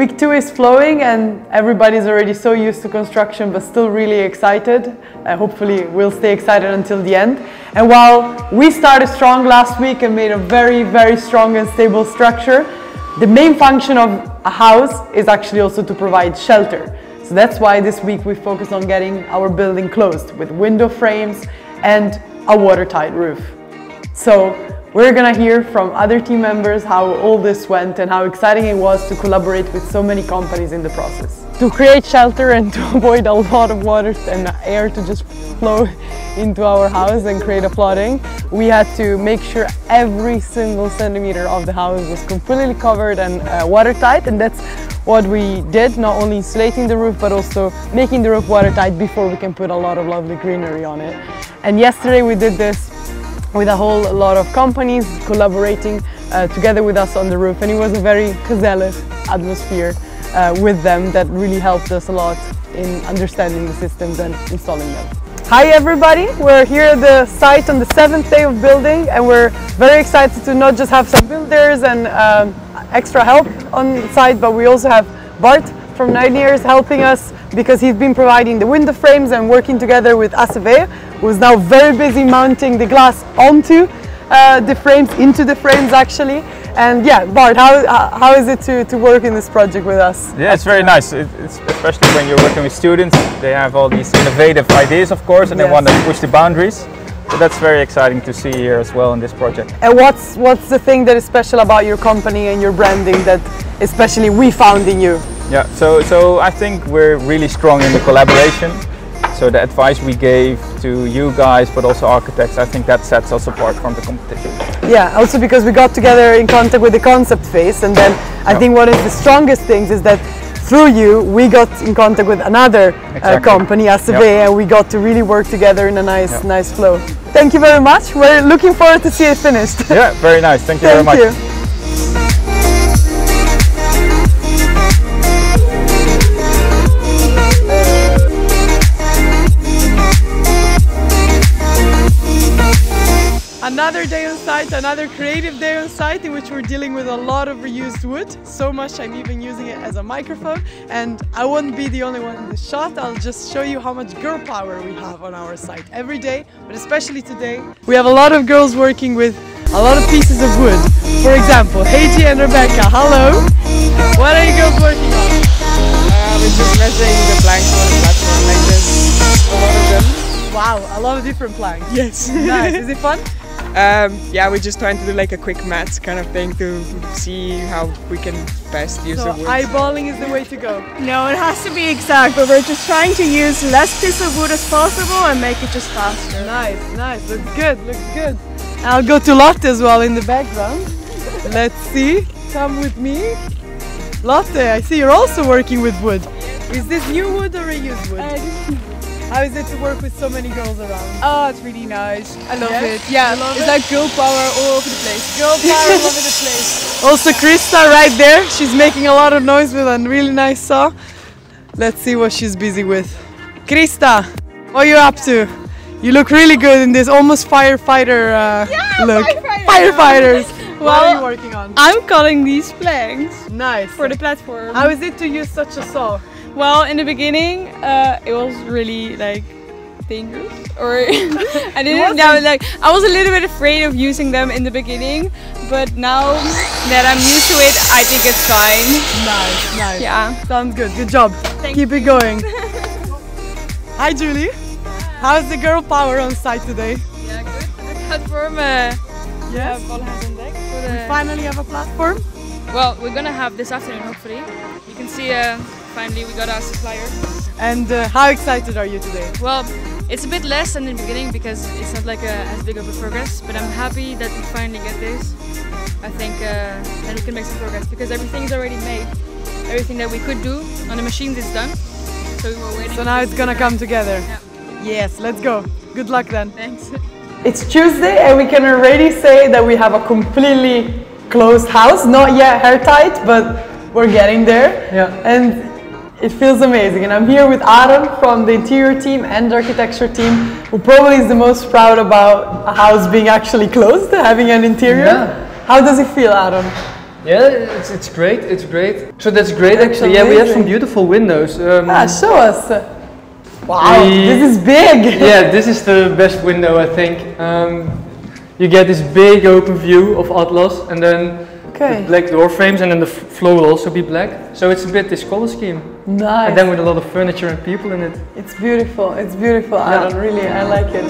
week 2 is flowing and everybody's already so used to construction but still really excited. Hopefully we'll stay excited until the end. And while we started strong last week and made a very, very strong and stable structure, the main function of a house is actually also to provide shelter. So that's why this week we focused on getting our building closed with window frames and a watertight roof. So we're gonna hear from other team members how all this went and how exciting it was to collaborate with so many companies in the process. To create shelter and to avoid a lot of water and air to just flow into our house and create a flooding, we had to make sure every single centimeter of the house was completely covered and watertight, and that's what we did, not only insulating the roof but also making the roof watertight before we can put a lot of lovely greenery on it. And yesterday we did this with a whole lot of companies collaborating together with us on the roof, and it was a very gezellig atmosphere with them that really helped us a lot in understanding the systems and installing them. Hi everybody, we're here at the site on the 7th day of building, and we're very excited to not just have some builders and extra help on site, but we also have Bart from 9 years helping us because he's been providing the window frames and working together with ACV, who's now very busy mounting the glass onto the frames, into the frames actually. And yeah, Bart, how is it to work in this project with us? Yeah, it's very nice. It's especially when you're working with students, they have all these innovative ideas, of course, and they want to push the boundaries. So that's very exciting to see here as well in this project. And what's the thing that is special about your company and your branding that especially we found in you? Yeah, so I think we're really strong in the collaboration. So the advice we gave to you guys, but also architects, I think that sets us apart from the competition. Yeah, also because we got together in contact with the concept phase, and then I think one of the strongest things is that through you we got in contact with another company, ACV, and we got to really work together in a nice flow. Thank you very much. We're looking forward to see it finished. Yeah, very nice. Thank you very much. Thank you. Another day on site, another creative day on site in which we're dealing with a lot of reused wood. So much I'm even using it as a microphone, and I won't be the only one in this shot. I'll just show you how much girl power we have on our site every day, but especially today. We have a lot of girls working with a lot of pieces of wood. For example, Heiji and Rebecca, hello! What are you girls working on? We're just measuring the planks on the platform like this. A lot of them. Wow, a lot of different planks. Yes. Nice. Is it fun? Yeah, we're just trying to do like a quick maths kind of thing to see how we can best use the wood. Eyeballing is the way to go. No, it has to be exact, but we're just trying to use less piece of wood as possible and make it just faster. Nice, nice. Looks good, looks good. I'll go to Lotte as well in the background. Let's see. Come with me. Lotte, I see you're also working with wood. Is this new wood or reused wood? How is it to work with so many girls around? Oh, it's really nice. I love it. Yeah, It's like girl power all over the place. Girl power all over the place. Also Krista right there. She's making a lot of noise with a really nice saw. Let's see what she's busy with. Krista, what are you up to? You look really good in this almost firefighter look. Firefighters. Well, what are you working on? I'm cutting these planks Nice. for the platform. How is it to use such a saw? Well, in the beginning, it was really like dangerous, or I didn't know, like I was a little bit afraid of using them in the beginning, but now that I'm used to it, I think it's fine. Nice, nice. Yeah. Sounds good. Good job. Keep it going. Hi, Julie. How's the girl power on site today? Yeah, good. The platform, Yes. We finally have a platform. Well, we're gonna have this afternoon, hopefully. You can see, finally we got our supplier. And how excited are you today? Well, it's a bit less than in the beginning because it's not like as big of a progress, but I'm happy that we finally get this. I think then we can make some progress because everything is already made. Everything that we could do on the machines is done. So we were waiting. So now it's gonna come together. Yeah. Yes, let's go. Good luck then. Thanks. It's Tuesday and we can already say that we have a completely closed house. Not yet airtight, but we're getting there. Yeah. And it feels amazing. And I'm here with Aaron from the interior team and architecture team, who probably is the most proud about a house being actually closed, having an interior. Yeah. How does it feel, Aaron? Yeah, it's great. It's great. So that's great actually. Yeah, we have some beautiful windows. Show us. Wow, this is big. Yeah, this is the best window I think. You get this big open view of Atlas, and then the black door frames, and then the floor will also be black. So it's a bit this color scheme. Nice. And then with a lot of furniture and people in it. It's beautiful. It's beautiful. Yeah. I like it.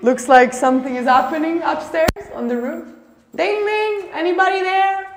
Looks like something is happening upstairs on the roof. Ding ding! Anybody there?